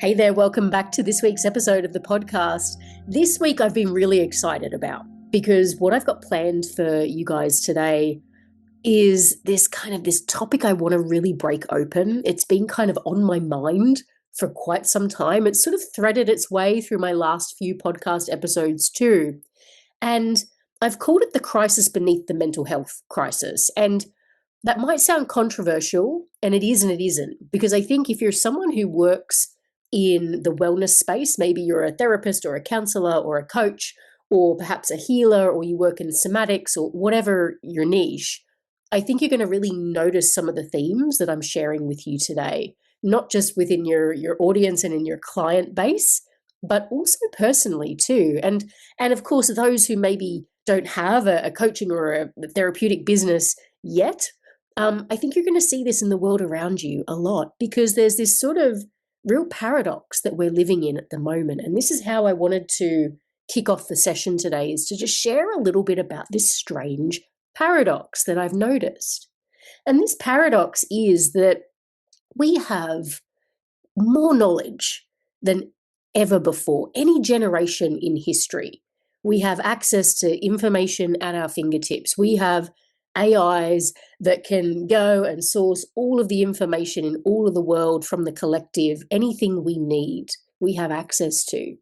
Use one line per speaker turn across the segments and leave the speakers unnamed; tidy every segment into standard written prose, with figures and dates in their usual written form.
Hey there, welcome back to this week's episode of the podcast. This week I've been really excited about because what I've got planned for you guys today is this topic I want to really break open. It's been kind of on my mind for quite some time. It's sort of threaded its way through my last few podcast episodes too. And I've called it the crisis beneath the mental health crisis. And that might sound controversial, and it is and it isn't, because I think if you're someone who works in the wellness space, maybe you're a therapist or a counselor or a coach, or perhaps a healer, or you work in somatics or whatever your niche, I think you're going to really notice some of the themes that I'm sharing with you today, not just within your audience and in your client base, but also personally too. And of course, those who maybe don't have a coaching or a therapeutic business yet, I think you're going to see this in the world around you a lot, because there's this sort of real paradox that we're living in at the moment. And this is how I wanted to kick off the session today, is to just share a little bit about this strange paradox that I've noticed. And this paradox is that we have more knowledge than ever before, any generation in history. We have access to information at our fingertips. We have AIs that can go and source all of the information in all of the world from the collective. Anything we need, we have access to.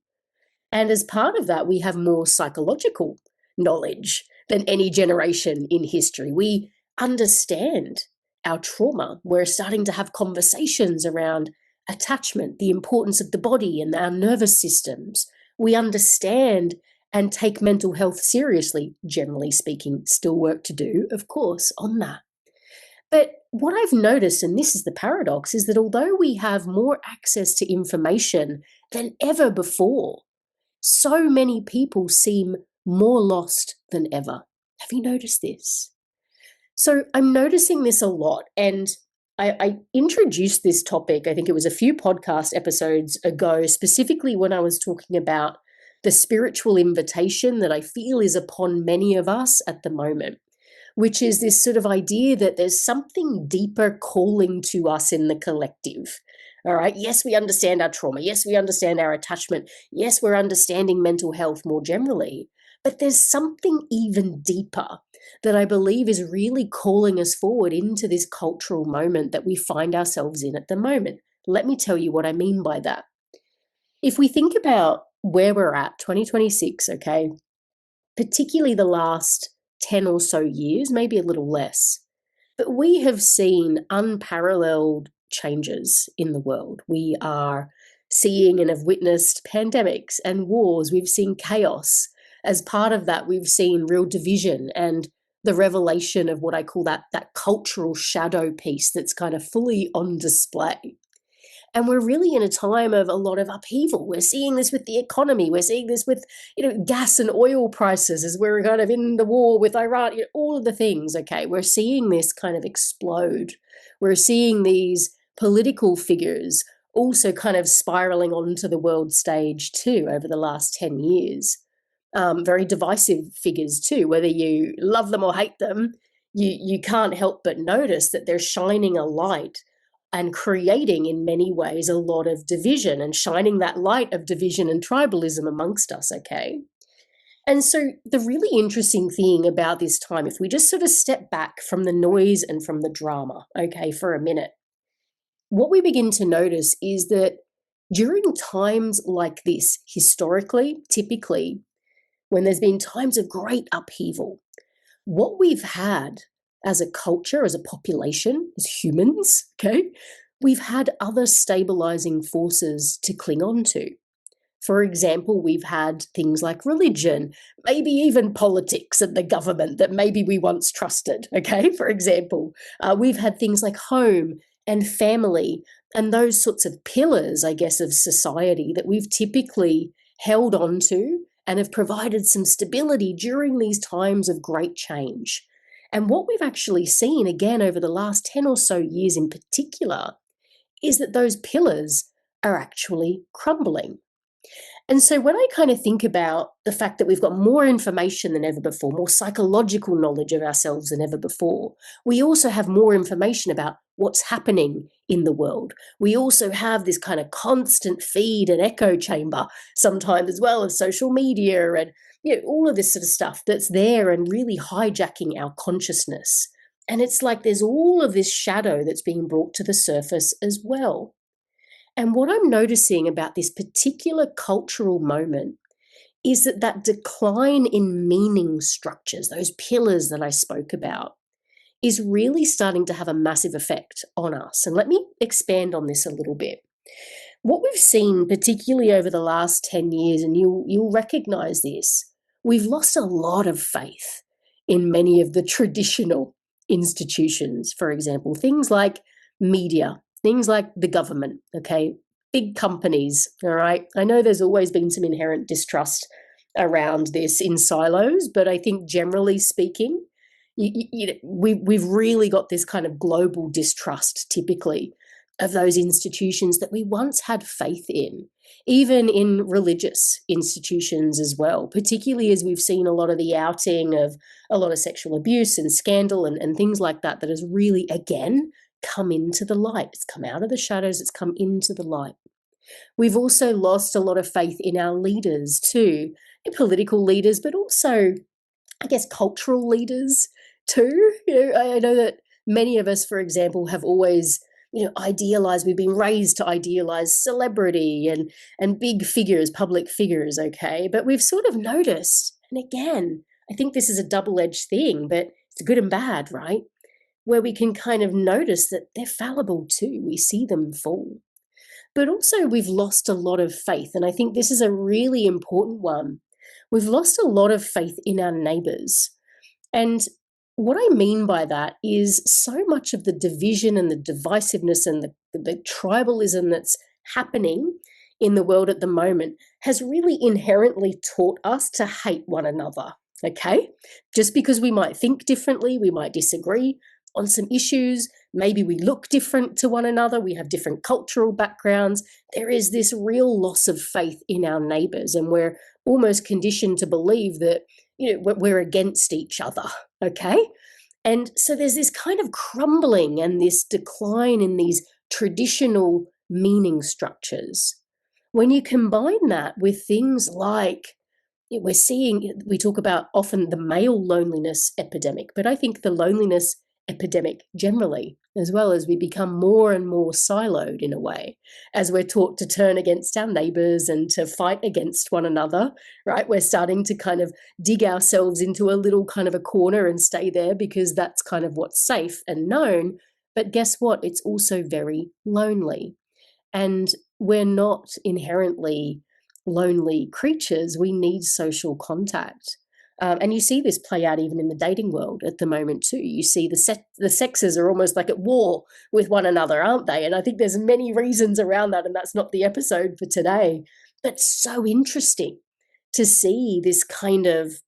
And as part of that, we have more psychological knowledge than any generation in history. We understand our trauma. We're starting to have conversations around attachment, the importance of the body and our nervous systems. We understand and take mental health seriously, generally speaking. Still work to do, of course, on that. But what I've noticed, and this is the paradox, is that although we have more access to information than ever before, so many people seem more lost than ever. Have you noticed this? So I'm noticing this a lot, and I introduced this topic, I think it was a few podcast episodes ago, specifically when I was talking about the spiritual invitation that I feel is upon many of us at the moment, which is this sort of idea that there's something deeper calling to us in the collective. All right. Yes, we understand our trauma. Yes, we understand our attachment. Yes, we're understanding mental health more generally. But there's something even deeper that I believe is really calling us forward into this cultural moment that we find ourselves in at the moment. Let me tell you what I mean by that. If we think about where we're at, 2026, okay, particularly the last 10 or so years, maybe a little less, but we have seen unparalleled changes in the world. We are seeing and have witnessed pandemics and wars. We've seen chaos. As part of that, we've seen real division and the revelation of what I call that cultural shadow piece that's kind of fully on display. And we're really in a time of a lot of upheaval. We're seeing this with the economy. We're seeing this with, gas and oil prices as we're kind of in the war with Iran, all of the things, okay? We're seeing this kind of explode. We're seeing these political figures also kind of spiraling onto the world stage too over the last 10 years. Very divisive figures too, whether you love them or hate them, you can't help but notice that they're shining a light and creating in many ways a lot of division and shining that light of division and tribalism amongst us, okay? And so the really interesting thing about this time, if we just sort of step back from the noise and from the drama, okay, for a minute, what we begin to notice is that during times like this, historically, typically, when there's been times of great upheaval, what we've had as a culture, as a population, as humans, okay, we've had other stabilizing forces to cling on to. For example, we've had things like religion, maybe even politics and the government that maybe we once trusted, okay, for example. We've had things like home and family and those sorts of pillars, I guess, of society that we've typically held on to and have provided some stability during these times of great change. And what we've actually seen, again, over the last 10 or so years in particular, is that those pillars are actually crumbling. And so when I kind of think about the fact that we've got more information than ever before, more psychological knowledge of ourselves than ever before, we also have more information about what's happening in the world. We also have this kind of constant feed and echo chamber sometimes as well of social media and all of this sort of stuff that's there and really hijacking our consciousness. And it's like there's all of this shadow that's being brought to the surface as well. And what I'm noticing about this particular cultural moment is that decline in meaning structures, those pillars that I spoke about, is really starting to have a massive effect on us. And let me expand on this a little bit. What we've seen, particularly over the last 10 years, and you'll recognize this, we've lost a lot of faith in many of the traditional institutions. For example, things like media, things like the government, okay, big companies, all right. I know there's always been some inherent distrust around this in silos, but I think generally speaking, we've really got this kind of global distrust typically of those institutions that we once had faith in, even in religious institutions as well, particularly as we've seen a lot of the outing of a lot of sexual abuse and scandal and things like that has really, again, come into the light. It's come out of the shadows, it's come into the light. We've also lost a lot of faith in our leaders too, in political leaders, but also, I guess, cultural leaders too. I know that many of us, for example, have always idealized, we've been raised to idealize celebrity and big figures, public figures, okay? But we've sort of noticed, and again, I think this is a double-edged thing, but it's good and bad, right? Where we can kind of notice that they're fallible too. We see them fall. But also we've lost a lot of faith, and I think this is a really important one. We've lost a lot of faith in our neighbors. And what I mean by that is so much of the division and the divisiveness and the tribalism that's happening in the world at the moment has really inherently taught us to hate one another, okay? Just because we might think differently, we might disagree on some issues, maybe we look different to one another, we have different cultural backgrounds, there is this real loss of faith in our neighbors, and we're almost conditioned to believe that we're against each other, okay? And so there's this kind of crumbling and this decline in these traditional meaning structures. When you combine that with things like we talk about often the male loneliness epidemic, but I think the loneliness epidemic generally, as well as we become more and more siloed in a way, as we're taught to turn against our neighbors and to fight against one another, right? We're starting to kind of dig ourselves into a little kind of a corner and stay there because that's kind of what's safe and known. But guess what? It's also very lonely. And we're not inherently lonely creatures. We need social contact. And you see this play out even in the dating world at the moment too. You see the sexes are almost like at war with one another, aren't they? And I think there's many reasons around that, and that's not the episode for today. But so interesting to see this kind of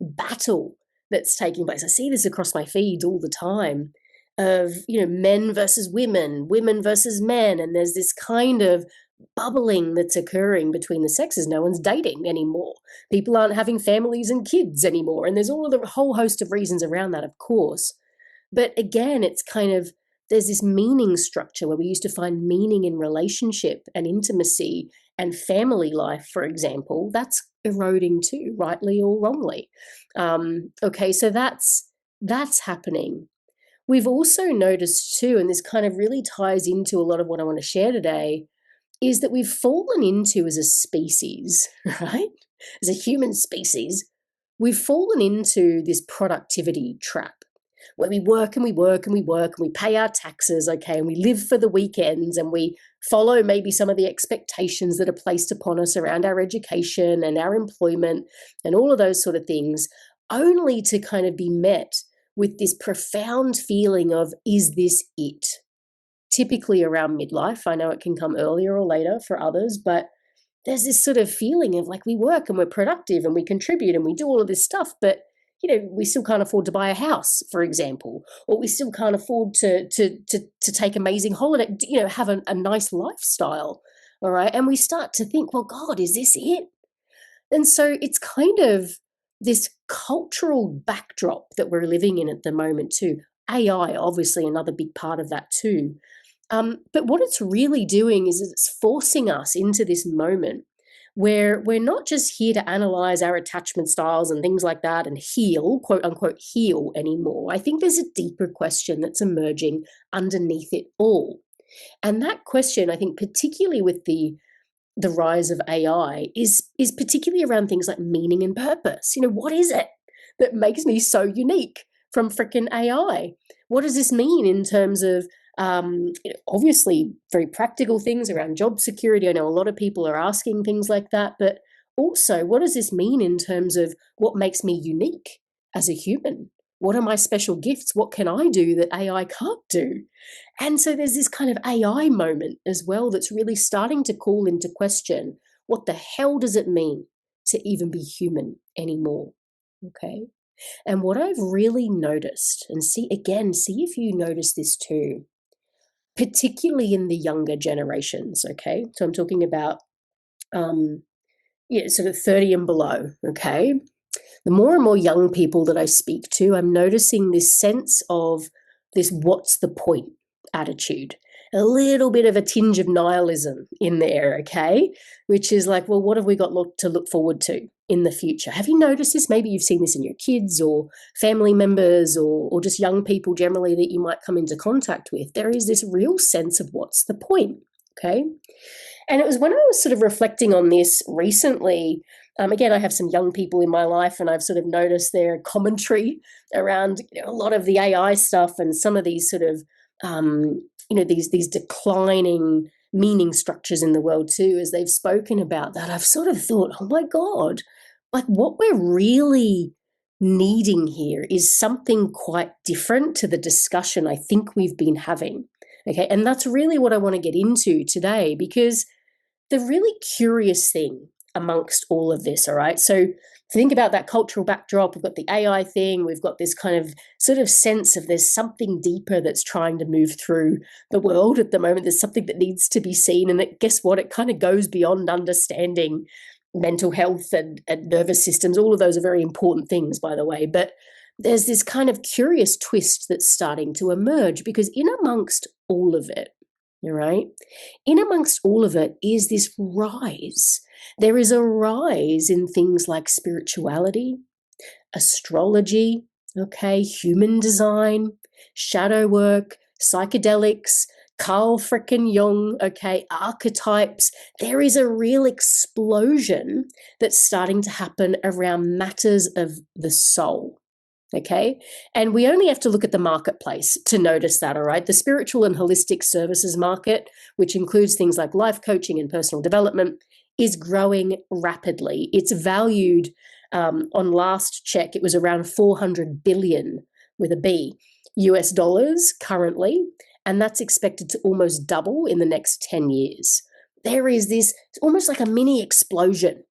battle that's taking place. I see this across my feeds all the time of, men versus women, women versus men, and there's this kind of bubbling that's occurring between the sexes. No one's dating anymore. People aren't having families and kids anymore. And there's all of the whole host of reasons around that, of course. But again, it's kind of, there's this meaning structure where we used to find meaning in relationship and intimacy and family life, for example. That's eroding too, rightly or wrongly. Okay, so that's happening. We've also noticed too, and this kind of really ties into a lot of what I want to share today, is that we've fallen into as a species, right? As a human species, we've fallen into this productivity trap where we work and we work and we work and we pay our taxes, okay, and we live for the weekends and we follow maybe some of the expectations that are placed upon us around our education and our employment and all of those sort of things, only to kind of be met with this profound feeling of, is this it? Typically around midlife. I know it can come earlier or later for others, but there's this sort of feeling of like we work and we're productive and we contribute and we do all of this stuff, but we still can't afford to buy a house, for example, or we still can't afford to take amazing holiday, have a nice lifestyle. All right. And we start to think, well, God, is this it? And so it's kind of this cultural backdrop that we're living in at the moment, too. AI, obviously, another big part of that, too. But what it's really doing is it's forcing us into this moment where we're not just here to analyze our attachment styles and things like that and heal, quote unquote, heal anymore. I think there's a deeper question that's emerging underneath it all. And that question, I think, particularly with the rise of AI, is particularly around things like meaning and purpose. What is it that makes me so unique from freaking AI? What does this mean in terms of obviously very practical things around job security? I know a lot of people are asking things like that, but also what does this mean in terms of what makes me unique as a human? What are my special gifts? What can I do that AI can't do? And so there's this kind of AI moment as well that's really starting to call into question, what the hell does it mean to even be human anymore? Okay. And what I've really noticed, and see if you notice this too, particularly in the younger generations, okay? So I'm talking about sort of 30 and below, okay? The more and more young people that I speak to, I'm noticing this sense of this what's the point attitude. A little bit of a tinge of nihilism in there, okay? Which is like, well, what have we got to look forward to in the future? Have you noticed this? Maybe you've seen this in your kids or family members or just young people generally that you might come into contact with. There is this real sense of what's the point, okay? And it was when I was sort of reflecting on this recently. Again, I have some young people in my life, and I've sort of noticed their commentary around a lot of the AI stuff and some of these sort of, these declining meaning structures in the world too, as they've spoken about that. I've sort of thought, oh my God, like what we're really needing here is something quite different to the discussion I think we've been having. Okay, and that's really what I want to get into today, because the really curious thing amongst all of this, all right? So think about that cultural backdrop. We've got the AI thing. We've got this kind of sort of sense of there's something deeper that's trying to move through the world at the moment. There's something that needs to be seen. And guess what? It kind of goes beyond understanding mental health and nervous systems. All of those are very important things, by the way. But there's this kind of curious twist that's starting to emerge, because in amongst all of it, all right, in amongst all of it is this rise. There is a rise in things like spirituality, astrology, okay, human design, shadow work, psychedelics, Carl frickin' Jung, okay, archetypes. There is a real explosion that's starting to happen around matters of the soul. Okay. And we only have to look at the marketplace to notice that, all right? The spiritual and holistic services market, which includes things like life coaching and personal development, is growing rapidly. It's valued on last check, it was around 400 billion with a B US dollars currently, and that's expected to almost double in the next 10 years. There is this almost like a mini explosion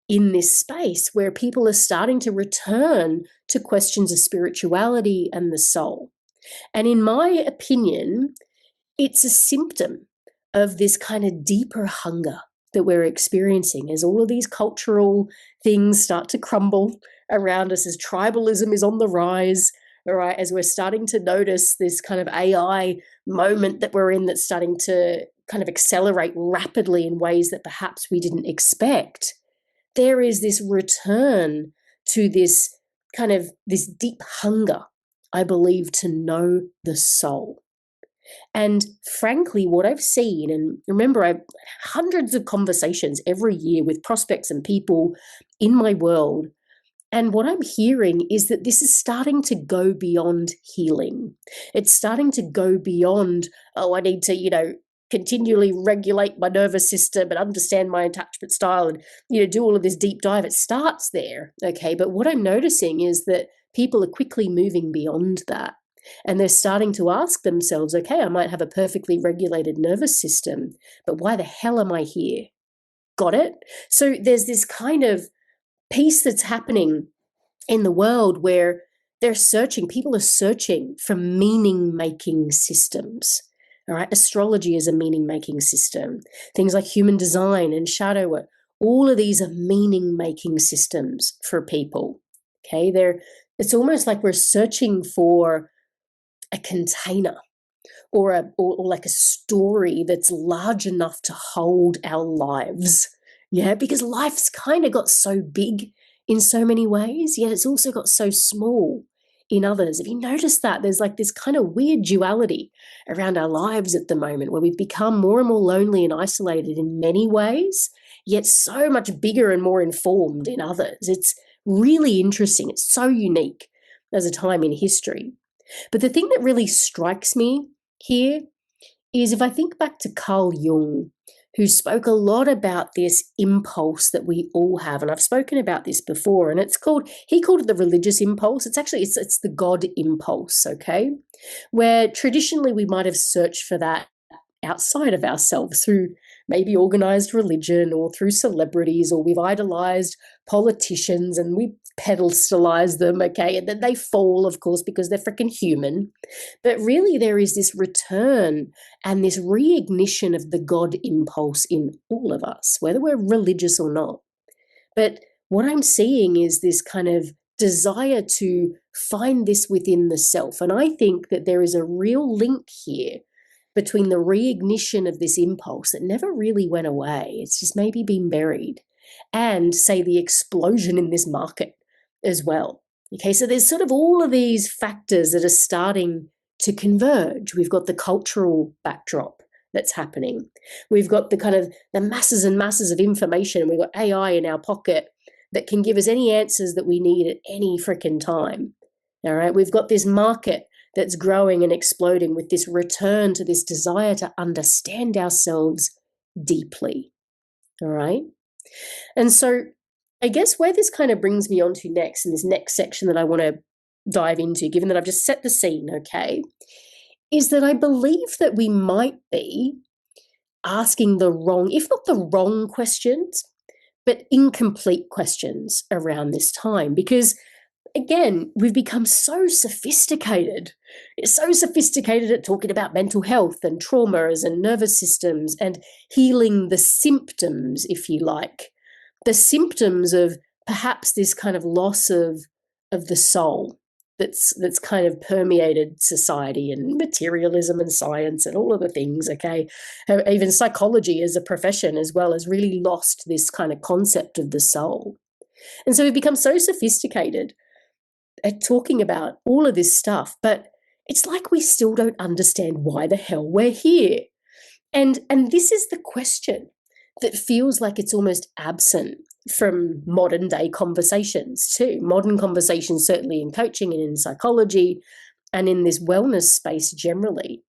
in this space where people are starting to return to questions of spirituality and the soul. And in my opinion, it's a symptom of this kind of deeper hunger that we're experiencing as all of these cultural things start to crumble around us, as tribalism is on the rise, all right, as we're starting to notice this kind of AI moment that we're in that's starting to kind of accelerate rapidly in ways that perhaps we didn't expect. There is this return to this kind of this deep hunger, I believe, to know the soul. And frankly, what I've seen, and remember, I've hundreds of conversations every year with prospects and people in my world. And what I'm hearing is that this is starting to go beyond healing. It's starting to go beyond, oh, I need to, continually regulate my nervous system and understand my attachment style and, do all of this deep dive. It starts there, okay? But what I'm noticing is that people are quickly moving beyond that. And they're starting to ask themselves, okay, I might have a perfectly regulated nervous system, but why the hell am I here? Got it? So there's this kind of piece that's happening in the world where people are searching for meaning-making systems. All right, astrology is a meaning-making system. Things like human design and shadow work, all of these are meaning-making systems for people. Okay, it's almost like we're searching for a container or like a story that's large enough to hold our lives. Yeah, because life's kind of got so big in so many ways, yet it's also got so small in others. If you notice that, there's like this kind of weird duality around our lives at the moment where we've become more and more lonely and isolated in many ways, yet so much bigger and more informed in others. It's really interesting. It's so unique as a time in history. But the thing that really strikes me here is if I think back to Carl Jung, who spoke a lot about this impulse that we all have, and I've spoken about this before, and he called it the religious impulse. It's the God impulse, okay? Where traditionally we might have searched for that outside of ourselves through maybe organized religion or through celebrities, or we've idolized politicians and we pedestalize them, okay? And then they fall, of course, because they're freaking human. But really there is this return and this reignition of the God impulse in all of us, whether we're religious or not. But what I'm seeing is this kind of desire to find this within the self. And I think that there is a real link here between the reignition of this impulse that never really went away, it's just maybe been buried, and say the explosion in this market as well. Okay, so there's sort of all of these factors that are starting to converge. We've got the cultural backdrop that's happening. We've got the kind of the masses and masses of information, and we've got AI in our pocket that can give us any answers that we need at any freaking time. All right, we've got this market that's growing and exploding with this return to this desire to understand ourselves deeply. All right. And so I guess where this kind of brings me on to next, in this next section that I want to dive into, given that I've just set the scene, okay, is that I believe that we might be asking the wrong, if not the wrong questions, but incomplete questions around this time. Because again, we've become so sophisticated. It's so sophisticated at talking about mental health and traumas and nervous systems and healing the symptoms, if you like. The symptoms of perhaps this kind of loss of the soul that's kind of permeated society and materialism and science and all of the things, okay? Even psychology as a profession as well has really lost this kind of concept of the soul. And so we've become so sophisticated at talking about all of this stuff, but it's like we still don't understand why the hell we're here. And this is the question that feels like it's almost absent from modern day conversations too. Modern conversations, certainly in coaching and in psychology and in this wellness space generally.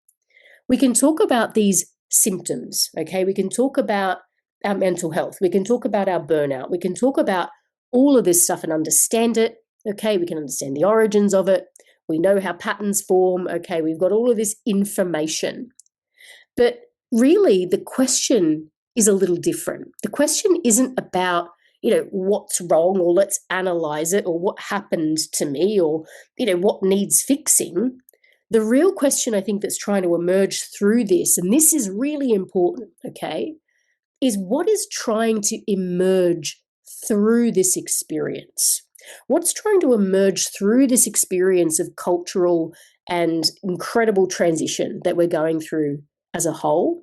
We can talk about these symptoms, okay? We can talk about our mental health. We can talk about our burnout. We can talk about all of this stuff and understand it. Okay, we can understand the origins of it. We know how patterns form. Okay, we've got all of this information. But really, the question is a little different. The question isn't about, what's wrong, or let's analyze it, or what happened to me, or, what needs fixing. The real question I think that's trying to emerge through this, and this is really important, okay, is what is trying to emerge through this experience? What's trying to emerge through this experience of cultural and incredible transition that we're going through as a whole,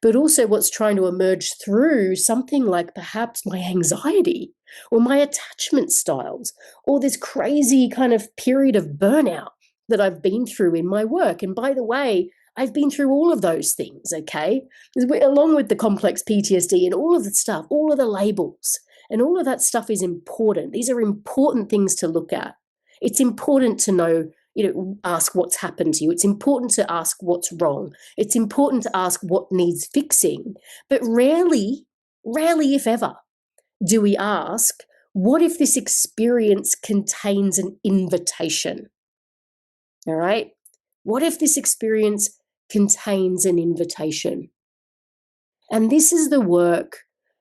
but also what's trying to emerge through something like perhaps my anxiety or my attachment styles or this crazy kind of period of burnout that I've been through in my work. And by the way, I've been through all of those things, okay? Along with the complex PTSD and all of the stuff, all of the labels. And all of that stuff is important. These are important things to look at. It's important to know, ask what's happened to you. It's important to ask what's wrong. It's important to ask what needs fixing. But rarely, if ever, do we ask, what if this experience contains an invitation? All right? What if this experience contains an invitation? And this is the work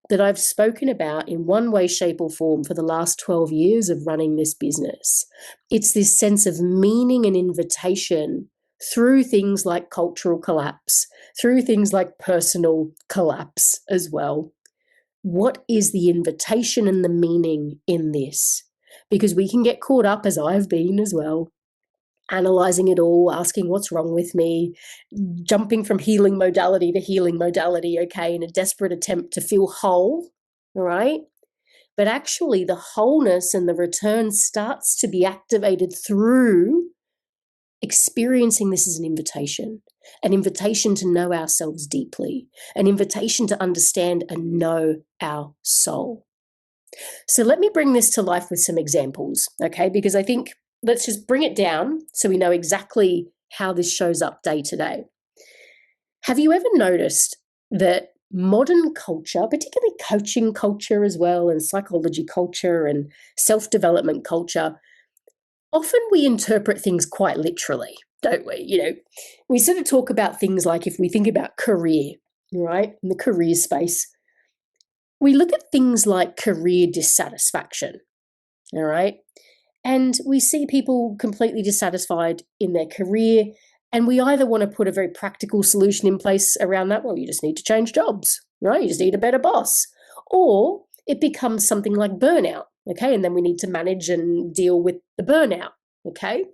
that I've spoken about in one way, shape, or form for the last 12 years of running this business. It's this sense of meaning and invitation through things like cultural collapse, through things like personal collapse as well. What is the invitation and the meaning in this? Because we can get caught up, as I've been as well, analyzing it all, asking what's wrong with me, jumping from healing modality to healing modality, okay, in a desperate attempt to feel whole, all right? But actually, the wholeness and the return starts to be activated through experiencing this as an invitation to know ourselves deeply, an invitation to understand and know our soul. So let me bring this to life with some examples, okay? Because I think let's just bring it down so we know exactly how this shows up day to day. Have you ever noticed that modern culture, particularly coaching culture as well, and psychology culture and self-development culture, often we interpret things quite literally, don't we? We sort of talk about things like, if we think about career, right, in the career space, we look at things like career dissatisfaction, all right? And we see people completely dissatisfied in their career, and we either want to put a very practical solution in place around that, well, you just need to change jobs, right? You just need a better boss. Or it becomes something like burnout, okay? And then we need to manage and deal with the burnout, okay?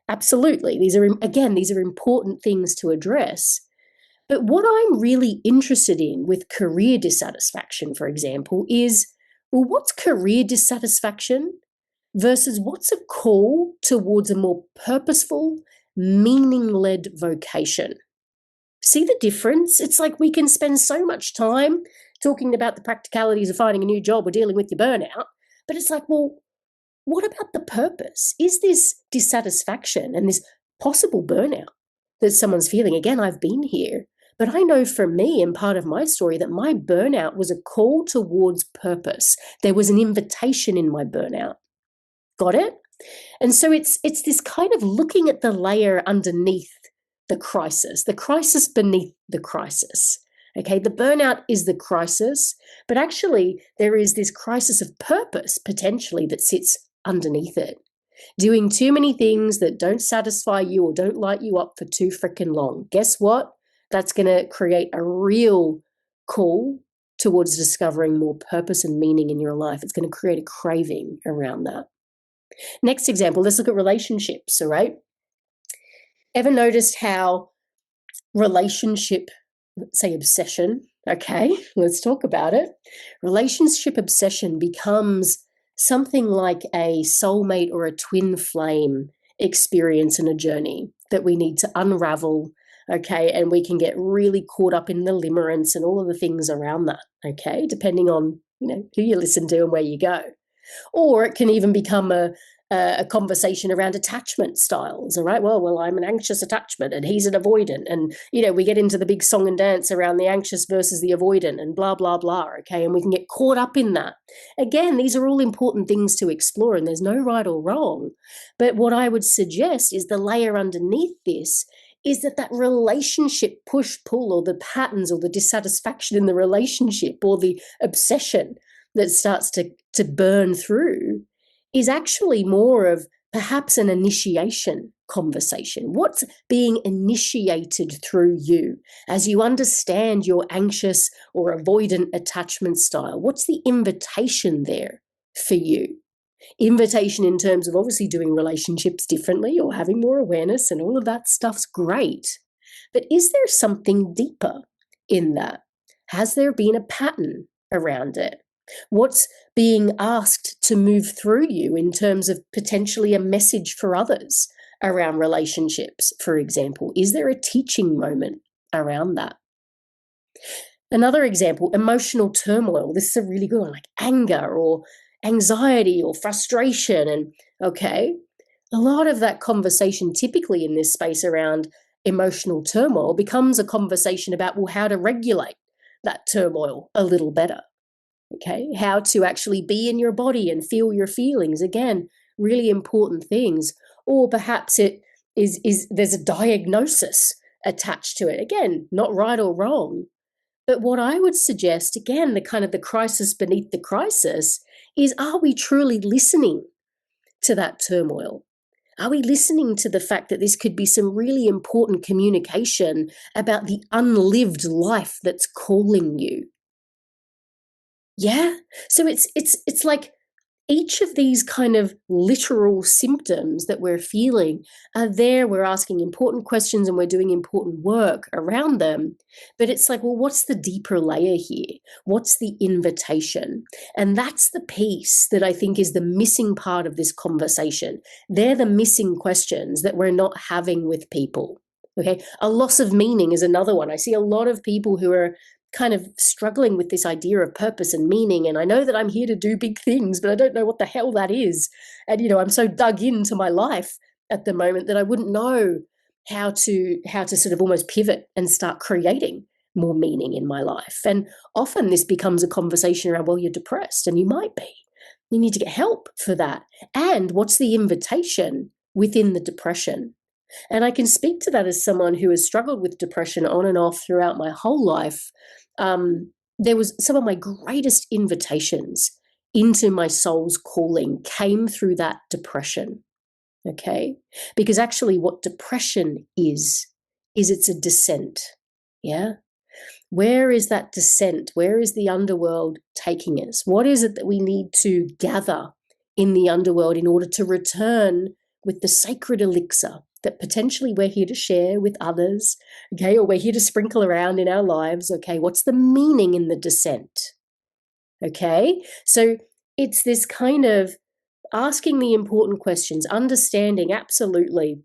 Absolutely. These are important things to address. But what I'm really interested in with career dissatisfaction, for example, is, well, what's career dissatisfaction versus what's a call towards a more purposeful, meaning-led vocation? See the difference? It's like we can spend so much time talking about the practicalities of finding a new job or dealing with your burnout, but it's like, well, what about the purpose? Is this dissatisfaction and this possible burnout that someone's feeling? Again, I've been here, but I know for me and part of my story that my burnout was a call towards purpose. There was an invitation in my burnout. Got it? And so it's this kind of looking at the layer underneath the crisis beneath the crisis. Okay, the burnout is the crisis, but actually there is this crisis of purpose potentially that sits underneath it. Doing too many things that don't satisfy you or don't light you up for too freaking long. Guess what? That's going to create a real call towards discovering more purpose and meaning in your life. It's going to create a craving around that. Next example, let's look at relationships, all right? Ever noticed how relationship, say obsession, okay, let's talk about it. Relationship obsession becomes something like a soulmate or a twin flame experience in a journey that we need to unravel, okay, and we can get really caught up in the limerence and all of the things around that, okay, depending on, who you listen to and where you go. Or it can even become a conversation around attachment styles, all right? Well, I'm an anxious attachment and he's an avoidant. And, we get into the big song and dance around the anxious versus the avoidant and blah, blah, blah, okay? And we can get caught up in that. Again, these are all important things to explore and there's no right or wrong. But what I would suggest is the layer underneath this is that relationship push-pull or the patterns or the dissatisfaction in the relationship or the obsession that starts to burn through is actually more of perhaps an initiation conversation. What's being initiated through you as you understand your anxious or avoidant attachment style? What's the invitation there for you? Invitation in terms of obviously doing relationships differently or having more awareness, and all of that stuff's great. But is there something deeper in that? Has there been a pattern around it? What's being asked to move through you in terms of potentially a message for others around relationships, for example? Is there a teaching moment around that? Another example, emotional turmoil. This is a really good one, like anger or anxiety or frustration. And okay, a lot of that conversation typically in this space around emotional turmoil becomes a conversation about, well, how to regulate that turmoil a little better. Okay, how to actually be in your body and feel your feelings. Again, really important things. Or perhaps it is there's a diagnosis attached to it. Again, not right or wrong. But what I would suggest, again, the crisis beneath the crisis is, are we truly listening to that turmoil? Are we listening to the fact that this could be some really important communication about the unlived life that's calling you? Yeah. So it's like each of these kind of literal symptoms that we're feeling are there. We're asking important questions and we're doing important work around them. But it's like, well, what's the deeper layer here? What's the invitation? And that's the piece that I think is the missing part of this conversation. They're the missing questions that we're not having with people. Okay. A loss of meaning is another one. I see a lot of people who are kind of struggling with this idea of purpose and meaning. And I know that I'm here to do big things, but I don't know what the hell that is. And, I'm so dug into my life at the moment that I wouldn't know how to sort of almost pivot and start creating more meaning in my life. And often this becomes a conversation around, well, you're depressed and you might be. You need to get help for that. And what's the invitation within the depression? And I can speak to that as someone who has struggled with depression on and off throughout my whole life. There was some of my greatest invitations into my soul's calling came through that depression. Okay. Because actually what depression is it's a descent. Yeah. Where is that descent? Where is the underworld taking us? What is it that we need to gather in the underworld in order to return with the sacred elixir that potentially we're here to share with others, okay, or we're here to sprinkle around in our lives, okay? What's the meaning in the descent, okay? So it's this kind of asking the important questions, understanding absolutely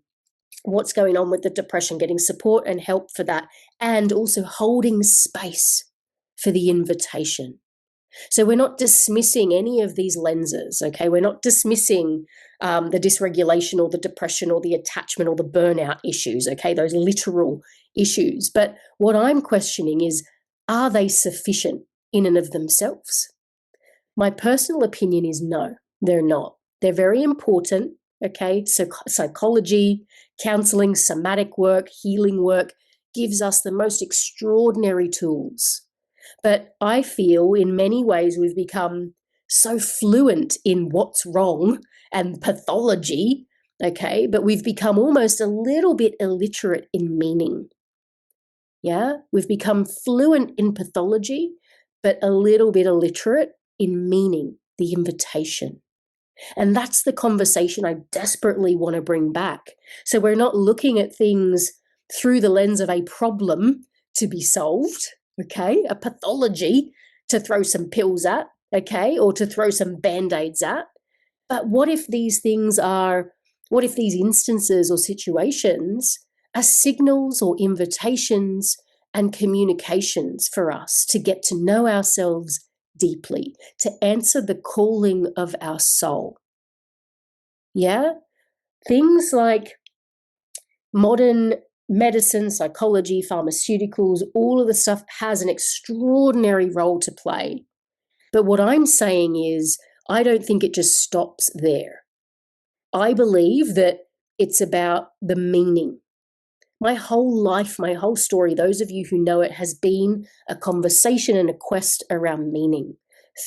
what's going on with the depression, getting support and help for that, and also holding space for the invitation. So we're not dismissing any of these lenses, okay? We're not dismissing the dysregulation or the depression or the attachment or the burnout issues, okay? Those literal issues. But what I'm questioning is, are they sufficient in and of themselves? My personal opinion is no, they're not. They're very important, okay? So psychology, counseling, somatic work, healing work gives us the most extraordinary tools. But I feel in many ways we've become so fluent in what's wrong and pathology, okay, but we've become almost a little bit illiterate in meaning. Yeah, we've become fluent in pathology, but a little bit illiterate in meaning, the invitation. And that's the conversation I desperately want to bring back. So we're not looking at things through the lens of a problem to be solved, okay, a pathology to throw some pills at, okay, or to throw some band-aids at. But what if these instances or situations are signals or invitations and communications for us to get to know ourselves deeply, to answer the calling of our soul? Yeah? Things like modern medicine, psychology, pharmaceuticals, all of the stuff has an extraordinary role to play. But what I'm saying is, I don't think it just stops there. I believe that it's about the meaning. My whole life, my whole story, those of you who know it, has been a conversation and a quest around meaning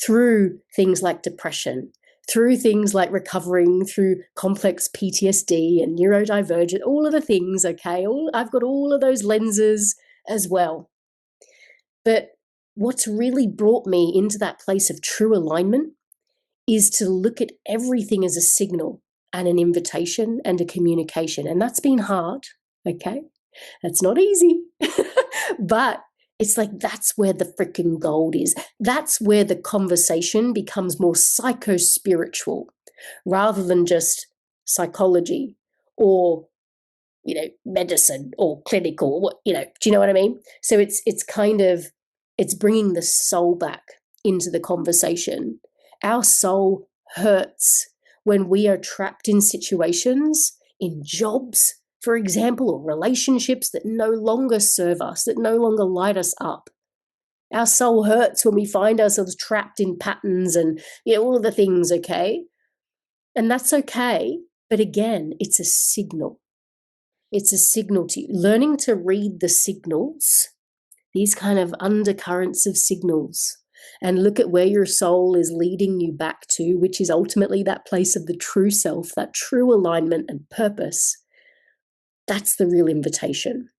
through things like depression, through things like recovering through complex PTSD and neurodivergent, all of the things, okay? I've got all of those lenses as well. But what's really brought me into that place of true alignment is to look at everything as a signal and an invitation and a communication. And that's been hard, okay? That's not easy. But it's like that's where the freaking gold is. That's where the conversation becomes more psycho-spiritual rather than just psychology or, medicine or clinical, do you know what I mean? So it's bringing the soul back into the conversation. Our soul hurts when we are trapped in situations, in jobs, for example, or relationships that no longer serve us, that no longer light us up. Our soul hurts when we find ourselves trapped in patterns and, all of the things, okay? And that's okay. But again, it's a signal. It's a signal to you. Learning to read the signals, these kind of undercurrents of signals, and look at where your soul is leading you back to, which is ultimately that place of the true self, that true alignment and purpose. That's the real invitation.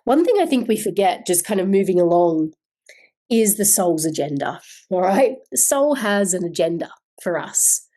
One thing I think we forget, just kind of moving along, is the soul's agenda. All right. The soul has an agenda for us.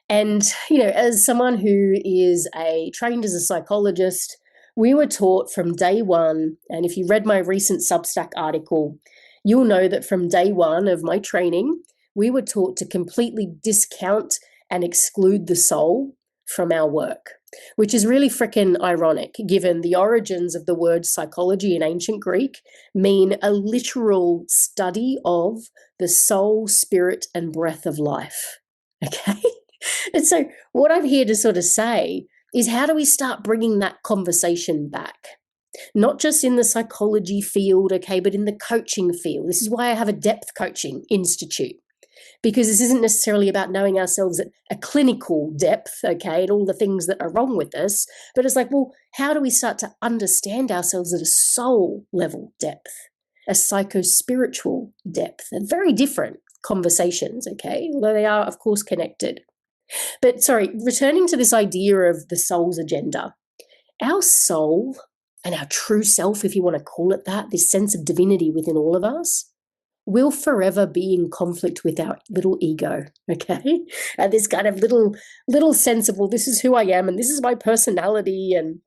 And, as someone who is trained as a psychologist, we were taught from day one, and if you read my recent Substack article, you'll know that from day one of my training, we were taught to completely discount and exclude the soul from our work, which is really freaking ironic given the origins of the word psychology in ancient Greek mean a literal study of the soul, spirit, and breath of life. Okay? And so what I'm here to sort of say is, how do we start bringing that conversation back? Not just in the psychology field, okay, but in the coaching field. This is why I have a depth coaching institute, because this isn't necessarily about knowing ourselves at a clinical depth, okay, and all the things that are wrong with us, but it's like, well, how do we start to understand ourselves at a soul level depth, a psycho-spiritual depth? They're very different conversations, okay, although they are, of course, connected. But sorry, returning to this idea of the soul's agenda, our soul and our true self, if you want to call it that, this sense of divinity within all of us, will forever be in conflict with our little ego, okay? And this kind of little sense of, well, this is who I am and this is my personality, and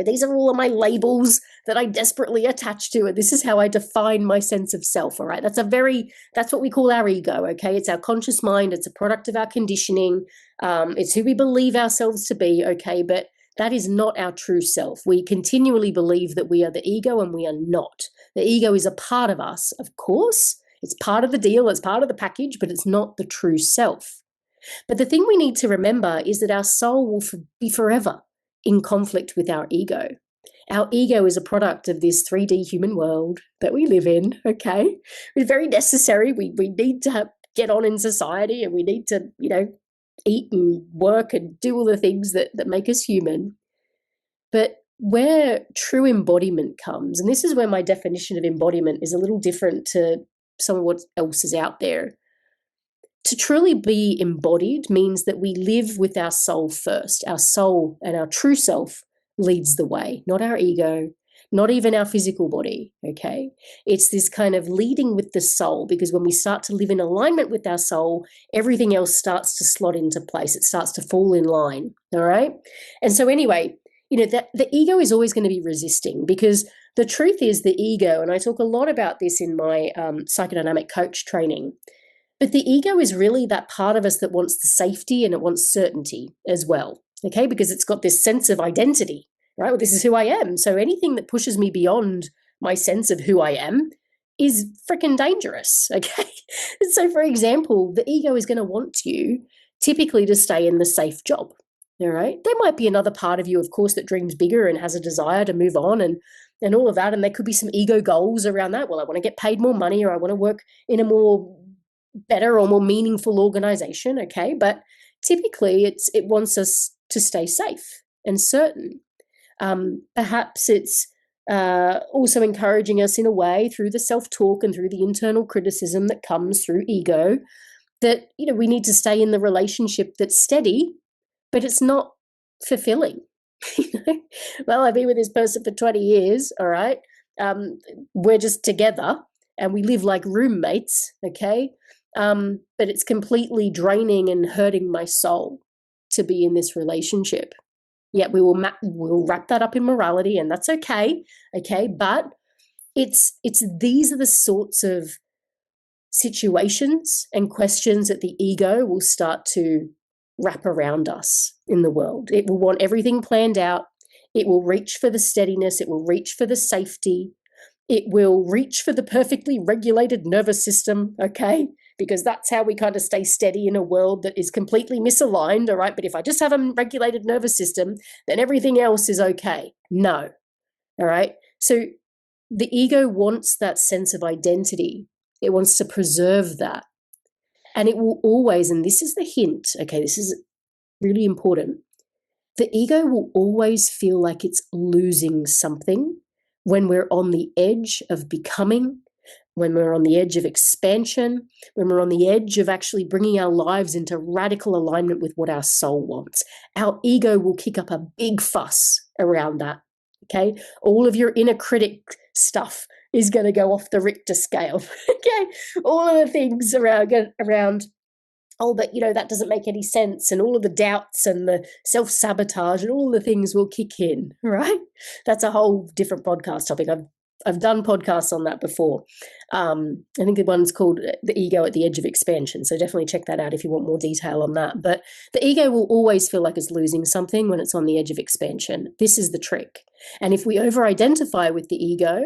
these are all of my labels that I desperately attach to, and this is how I define my sense of self, all right? That's what we call our ego, okay? It's our conscious mind. It's a product of our conditioning. It's who we believe ourselves to be, okay? But that is not our true self. We continually believe that we are the ego, and we are not. The ego is a part of us, of course. It's part of the deal. It's part of the package, but it's not the true self. But the thing we need to remember is that our soul will be forever in conflict with our ego. Our ego is a product of this 3D human world that we live in, okay? It's very necessary. We need to get on in society, and we need to, eat and work and do all the things that make us human. But where true embodiment comes, and this is where my definition of embodiment is a little different to some of what else is out there. To truly be embodied means that we live with our soul first. Our soul and our true self leads the way, not our ego, not even our physical body, okay? It's this kind of leading with the soul, because when we start to live in alignment with our soul, everything else starts to slot into place. It starts to fall in line, all right? And so anyway, the ego is always going to be resisting, because the truth is the ego, and I talk a lot about this in my psychodynamic coach training, but the ego is really that part of us that wants the safety and it wants certainty as well, okay? Because it's got this sense of identity, right? Well, this is who I am. So anything that pushes me beyond my sense of who I am is freaking dangerous, okay? So for example, the ego is going to want you typically to stay in the safe job, all right? There might be another part of you, of course, that dreams bigger and has a desire to move on and all of that. And there could be some ego goals around that. Well, I want to get paid more money, or I want to work in a more better or more meaningful organization, okay? But typically it wants us to stay safe and certain. Perhaps it's also encouraging us in a way through the self-talk and through the internal criticism that comes through ego that, we need to stay in the relationship that's steady, but it's not fulfilling. Well, I've been with this person for 20 years, all right? We're just together and we live like roommates, okay? But it's completely draining and hurting my soul to be in this relationship. Yet we'll wrap that up in morality, and that's okay, okay? But these are the sorts of situations and questions that the ego will start to wrap around us in the world. It will want everything planned out. It will reach for the steadiness. It will reach for the safety. It will reach for the perfectly regulated nervous system, okay? Because that's how we kind of stay steady in a world that is completely misaligned, all right? But if I just have a regulated nervous system, then everything else is okay. No, all right? So the ego wants that sense of identity. It wants to preserve that. And it will always, and this is the hint, okay, this is really important, the ego will always feel like it's losing something when we're on the edge of becoming when we're on the edge of expansion, when we're on the edge of actually bringing our lives into radical alignment with what our soul wants. Our ego will kick up a big fuss around that, okay? All of your inner critic stuff is going to go off the Richter scale, okay? All of the things around oh, but that doesn't make any sense, and all of the doubts and the self-sabotage and all the things will kick in, right? That's a whole different podcast topic. I've done podcasts on that before. I think the one's called The Ego at the Edge of Expansion, so definitely check that out if you want more detail on that. But the ego will always feel like it's losing something when it's on the edge of expansion. This is the trick. And if we over-identify with the ego,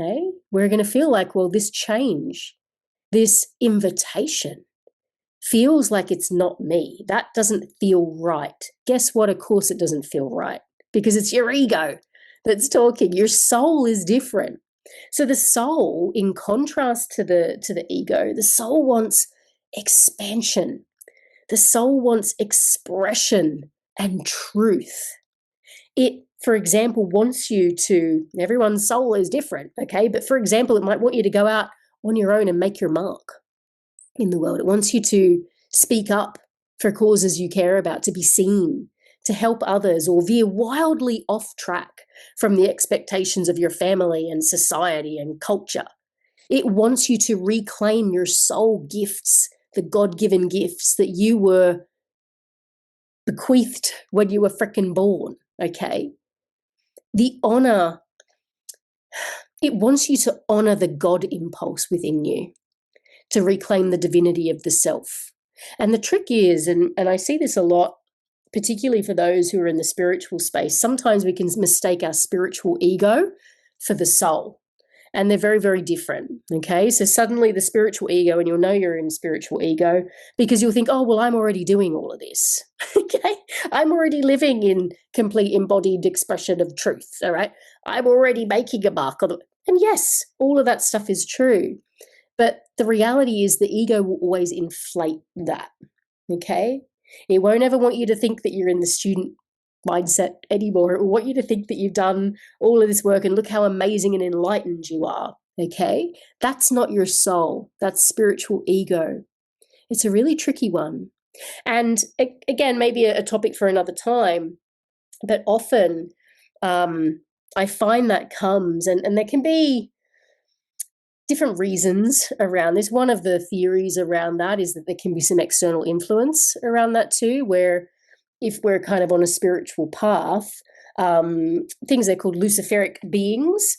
okay, we're going to feel like, well, this change, this invitation, feels like it's not me. That doesn't feel right. Guess what? Of course it doesn't feel right, because it's your ego that's talking. Your soul is different. So the soul, in contrast to the ego, the soul wants expansion. The soul wants expression and truth. It, for example, wants you to, everyone's soul is different, okay? But for example, it might want you to go out on your own and make your mark in the world. It wants you to speak up for causes you care about, to be seen, to help others, or veer wildly off track from the expectations of your family and society and culture. It wants you to reclaim your soul gifts, the God-given gifts that you were bequeathed when you were frickin' born, okay? The honor, it wants you to honor the God impulse within you, to reclaim the divinity of the self. And the trick is, and I see this a lot, particularly for those who are in the spiritual space, sometimes we can mistake our spiritual ego for the soul. And they're very, very different, okay? So suddenly the spiritual ego, and you'll know you're in spiritual ego because you'll think, oh, well, I'm already doing all of this, okay? I'm already living in complete embodied expression of truth, all right? I'm already making a mark on it. And yes, all of that stuff is true. But the reality is the ego will always inflate that, okay? It won't ever want you to think that you're in the student mindset anymore. It will want you to think that you've done all of this work and look how amazing and enlightened you are, okay? That's not your soul. That's spiritual ego. It's a really tricky one. And again, maybe a topic for another time, but often I find that comes, and there can be different reasons around this. One of the theories around that is that there can be some external influence around that too, where if we're kind of on a spiritual path, things they're called luciferic beings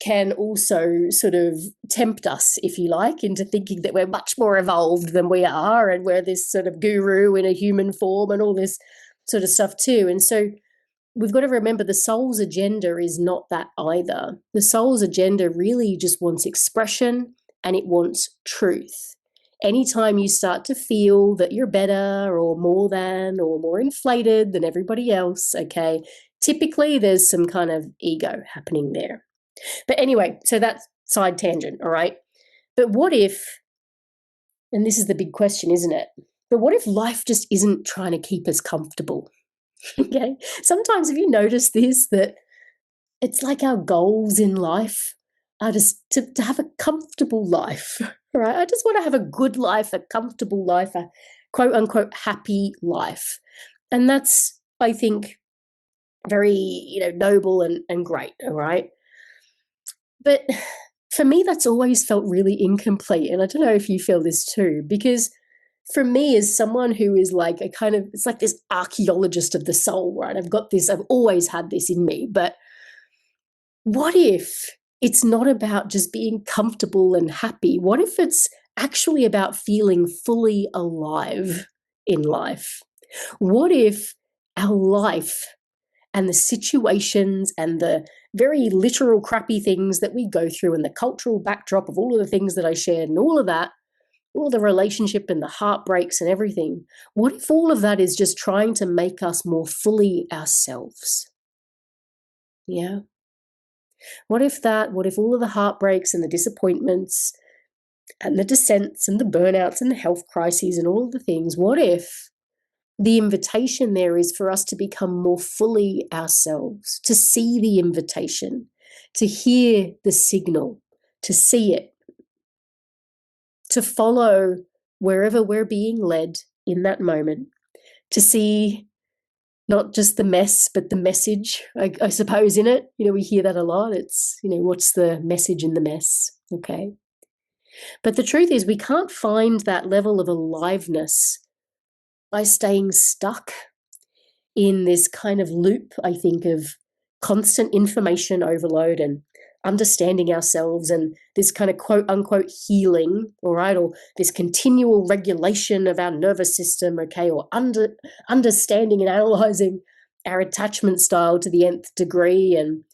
can also sort of tempt us, if you like, into thinking that we're much more evolved than we are, and we're this sort of guru in a human form and all this sort of stuff too. And so we've got to remember the soul's agenda is not that either. The soul's agenda really just wants expression, and it wants truth. Anytime you start to feel that you're better or more than or more inflated than everybody else, okay, typically there's some kind of ego happening there. But anyway, so that's side tangent, all right? But what if, and this is the big question, isn't it? But what if life just isn't trying to keep us comfortable? Okay. Sometimes have you noticed this, that it's like our goals in life are just to have a comfortable life, right? I just want to have a good life, a comfortable life, a quote unquote happy life. And that's, I think, very, noble and great, all right? But for me, that's always felt really incomplete. And I don't know if you feel this too, because for me, as someone who is like it's like this archaeologist of the soul, right? I've always had this in me. But what if it's not about just being comfortable and happy? What if it's actually about feeling fully alive in life? What if our life and the situations and the very literal crappy things that we go through and the cultural backdrop of all of the things that I shared and all of that, all the relationship and the heartbreaks and everything, what if all of that is just trying to make us more fully ourselves? Yeah. What if all of the heartbreaks and the disappointments and the dissents and the burnouts and the health crises and all of the things, what if the invitation there is for us to become more fully ourselves, to see the invitation, to hear the signal, to see it, to follow wherever we're being led in that moment, to see not just the mess, but the message, I suppose, in it. We hear that a lot. It's, what's the message in the mess? Okay. But the truth is, we can't find that level of aliveness by staying stuck in this kind of loop, I think, of constant information overload and understanding ourselves and this kind of quote unquote healing, all right, or this continual regulation of our nervous system, okay, or understanding and analyzing our attachment style to the nth degree, and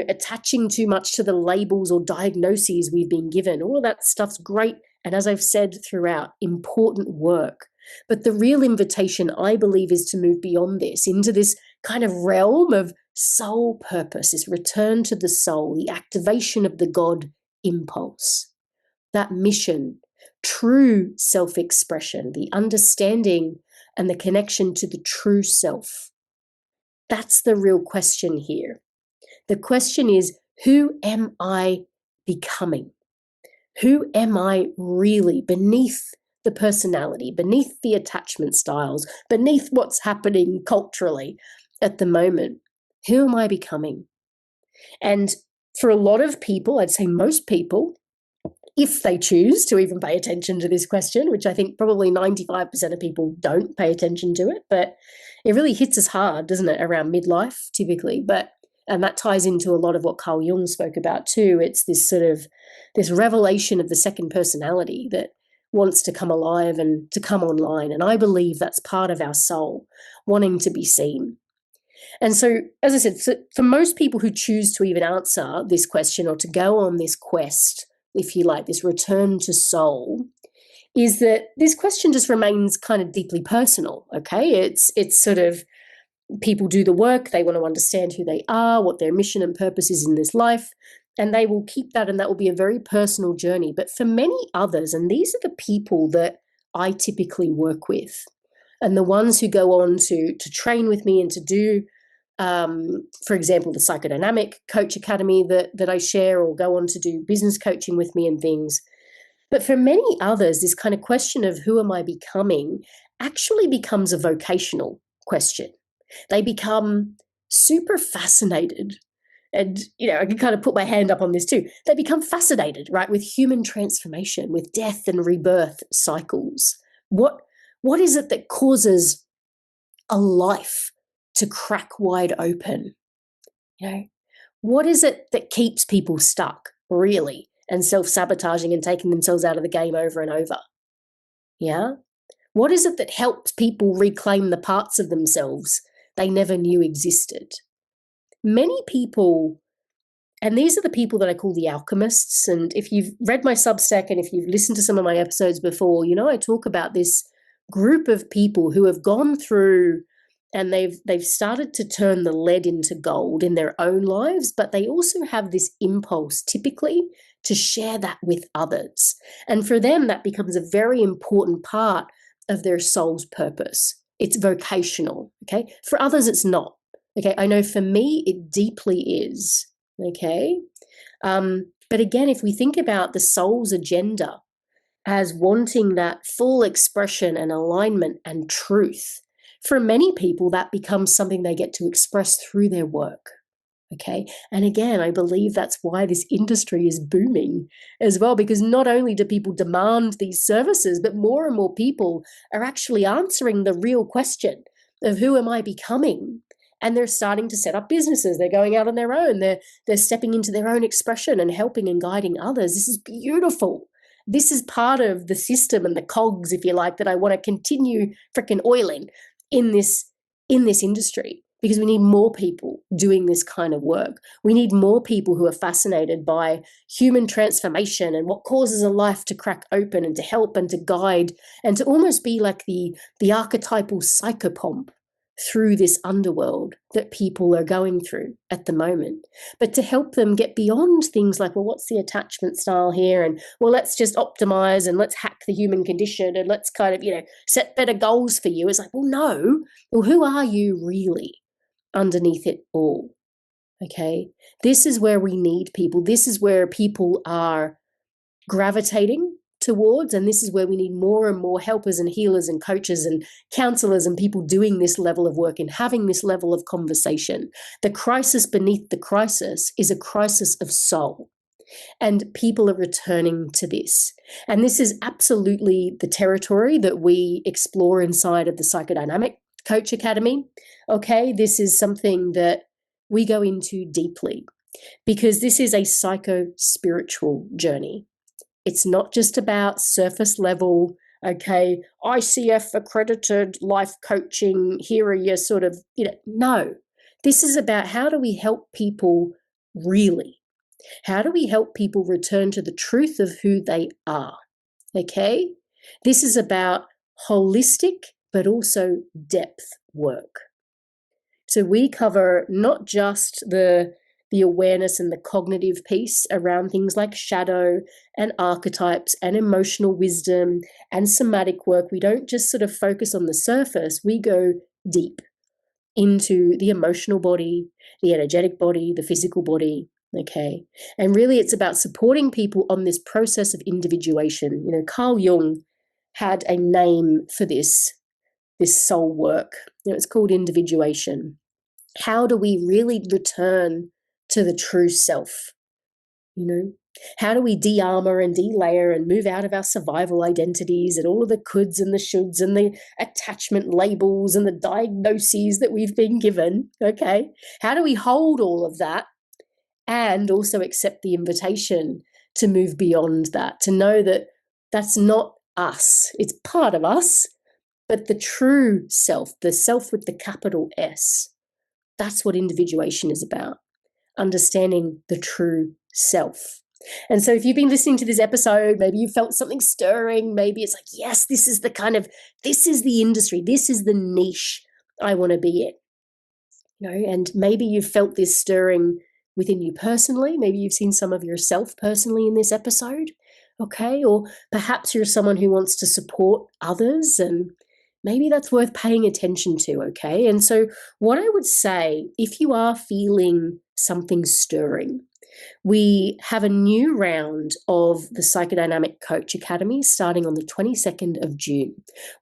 attaching too much to the labels or diagnoses we've been given. All of that stuff's great, and as I've said throughout, important work. But the real invitation, I believe, is to move beyond this into this kind of realm of soul purpose, this return to the soul, the activation of the God impulse, that mission, true self-expression, the understanding and the connection to the true self. That's the real question here. The question is, who am I becoming? Who am I really beneath the personality, beneath the attachment styles, beneath what's happening culturally at the moment? Who am I becoming? And for a lot of people, I'd say most people, if they choose to even pay attention to this question, which I think probably 95% of people don't pay attention to it, but it really hits us hard, doesn't it, around midlife typically. And that ties into a lot of what Carl Jung spoke about too. It's this sort of this revelation of the second personality that wants to come alive and to come online. And I believe that's part of our soul wanting to be seen. And so, as I said, for most people who choose to even answer this question or to go on this quest, if you like, this return to soul, is that this question just remains kind of deeply personal, okay? It's sort of, people do the work, they want to understand who they are, what their mission and purpose is in this life, and they will keep that, and that will be a very personal journey. But for many others, and these are the people that I typically work with, and the ones who go on to train with me and to do, for example, the Psychodynamic Coach Academy that I share, or go on to do business coaching with me and things. But for many others, this kind of question of who am I becoming actually becomes a vocational question. They become super fascinated. And, I can kind of put my hand up on this too. They become fascinated, right, with human transformation, with death and rebirth cycles. What is it that causes a life to crack wide open? What is it that keeps people stuck, really, and self-sabotaging and taking themselves out of the game over and over? Yeah? What is it that helps people reclaim the parts of themselves they never knew existed? Many people, and these are the people that I call the alchemists, and if you've read my Substack and if you've listened to some of my episodes before, I talk about this group of people who have gone through and they've started to turn the lead into gold in their own lives, but they also have this impulse typically to share that with others. And for them, that becomes a very important part of their soul's purpose. It's vocational, okay? For others, it's not, okay? I know for me, it deeply is, okay? But again, if we think about the soul's agenda as wanting that full expression and alignment and truth, for many people, that becomes something they get to express through their work. Okay. And again, I believe that's why this industry is booming as well, because not only do people demand these services, but more and more people are actually answering the real question of who am I becoming? And they're starting to set up businesses. They're going out on their own. They're stepping into their own expression and helping and guiding others. This is beautiful. This is part of the system and the cogs, if you like, that I want to continue freaking oiling in this industry, because we need more people doing this kind of work. We need more people who are fascinated by human transformation and what causes a life to crack open, and to help and to guide and to almost be like the archetypal psychopomp through this underworld that people are going through at the moment, but to help them get beyond things like, well, what's the attachment style here? And well, let's just optimize and let's hack the human condition and let's kind of, set better goals for you. It's like, well, no, well, who are you really underneath it all? Okay. This is where we need people. This is where people are gravitating towards, and this is where we need more and more helpers and healers and coaches and counselors and people doing this level of work and having this level of conversation. The crisis beneath the crisis is a crisis of soul. And people are returning to this. And this is absolutely the territory that we explore inside of the Psychodynamic Coach Academy. Okay, this is something that we go into deeply because this is a psycho-spiritual journey. It's not just about surface level, okay, ICF accredited life coaching, here are your sort of, no. This is about how do we help people really? How do we help people return to the truth of who they are? Okay? This is about holistic but also depth work. So we cover not just the awareness and the cognitive piece around things like shadow and archetypes and emotional wisdom and somatic work. We don't just sort of focus on the surface. We go deep into the emotional body, the energetic body, the physical body. Okay. And really it's about supporting people on this process of individuation. Carl Jung had a name for this soul work. It's called individuation. How do we really return to the true self? How do we de-armor and de-layer and move out of our survival identities and all of the coulds and the shoulds and the attachment labels and the diagnoses that we've been given? Okay. How do we hold all of that and also accept the invitation to move beyond that, to know that that's not us. It's part of us, but the true self, the self with the capital S, that's what individuation is about, understanding the true self. And so if you've been listening to this episode, maybe you felt something stirring, maybe it's like, yes, this is the industry, this is the niche I want to be in. And maybe you've felt this stirring within you personally. Maybe you've seen some of yourself personally in this episode, okay? Or perhaps you're someone who wants to support others, and maybe that's worth paying attention to, okay? And so what I would say, if you are feeling something stirring, we have a new round of the Psychodynamic Coach Academy starting on the 22nd of June.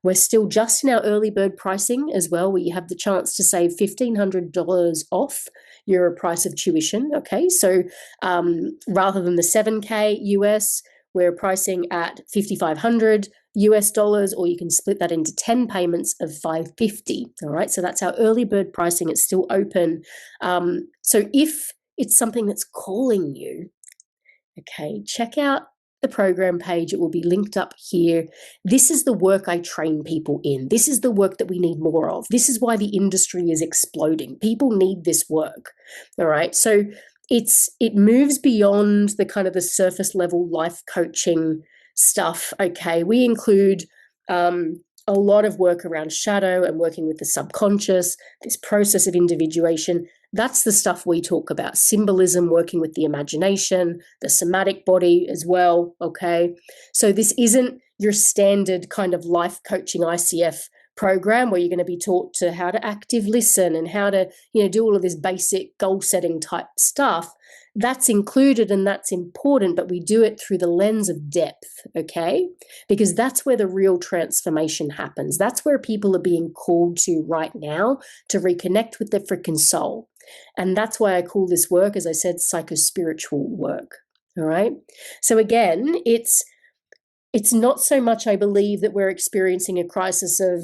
We're still just in our early bird pricing as well, where you have the chance to save $1,500 off your price of tuition. Okay, so rather than the $7K US, we're pricing at $5,500 US dollars, or you can split that into 10 payments of $550. All right, so that's our early bird pricing. It's still open. So if it's something that's calling you, okay, check out the program page. It will be linked up here. This is the work I train people in. This is the work that we need more of. This is why the industry is exploding. People need this work. All right. So it moves beyond the kind of the surface level life coaching stuff. Okay. We include a lot of work around shadow and working with the subconscious, this process of individuation. That's the stuff we talk about. Symbolism, working with the imagination, the somatic body as well, okay? So this isn't your standard kind of life coaching ICF program where you're going to be taught to how to active listen and how to, do all of this basic goal setting type stuff. That's included and that's important, but we do it through the lens of depth, okay? Because that's where the real transformation happens. That's where people are being called to right now to reconnect with their freaking soul. And that's why I call this work, as I said, psycho-spiritual work, all right? So again, it's not so much, I believe, that we're experiencing a crisis of,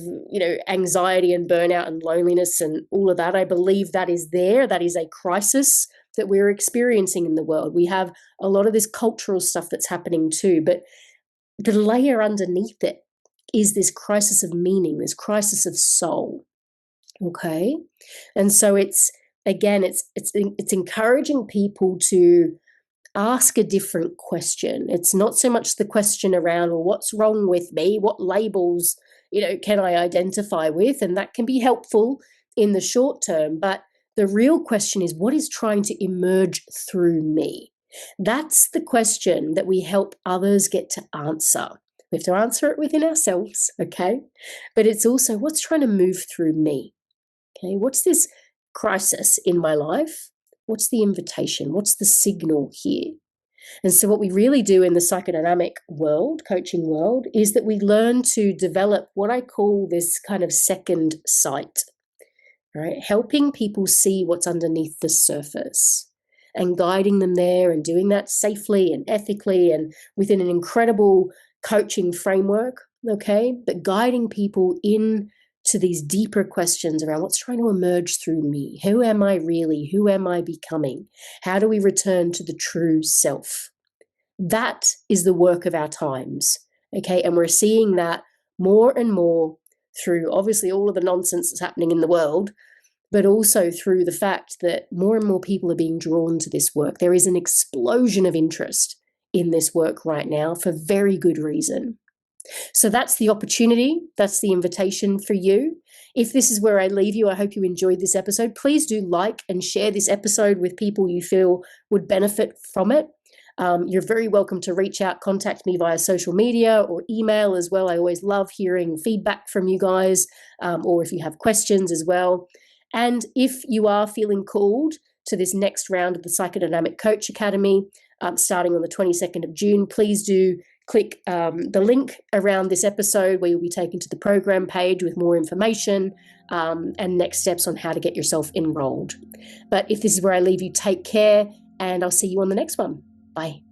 anxiety and burnout and loneliness and all of that. I believe that is there. That is a crisis that we're experiencing in the world. We have a lot of this cultural stuff that's happening too, but the layer underneath it is this crisis of meaning, this crisis of soul, okay? And so it's encouraging people to ask a different question. It's not so much the question around, well, what's wrong with me? What labels, can I identify with? And that can be helpful in the short term. But the real question is, what is trying to emerge through me? That's the question that we help others get to answer. We have to answer it within ourselves, okay? But it's also, what's trying to move through me? Okay, what's this crisis in my life? What's the invitation? What's the signal here? And so what we really do in the psychodynamic world, coaching world, is that we learn to develop what I call this kind of second sight, right? Helping people see what's underneath the surface and guiding them there, and doing that safely and ethically and within an incredible coaching framework, okay? But guiding people in to these deeper questions around what's trying to emerge through me. Who am I really? Who am I becoming? How do we return to the true self? That is the work of our times, okay? And we're seeing that more and more through obviously all of the nonsense that's happening in the world, but also through the fact that more and more people are being drawn to this work. There is an explosion of interest in this work right now for very good reason. So that's the opportunity. That's the invitation for you. If this is where I leave you, I hope you enjoyed this episode. Please do like and share this episode with people you feel would benefit from it. You're very welcome to reach out, contact me via social media or email as well. I always love hearing feedback from you guys, or if you have questions as well. And if you are feeling called to this next round of the Psychodynamic Coach Academy, starting on the 22nd of June, please do click the link around this episode where you'll be taken to the program page with more information and next steps on how to get yourself enrolled. But if this is where I leave you, take care, and I'll see you on the next one. Bye.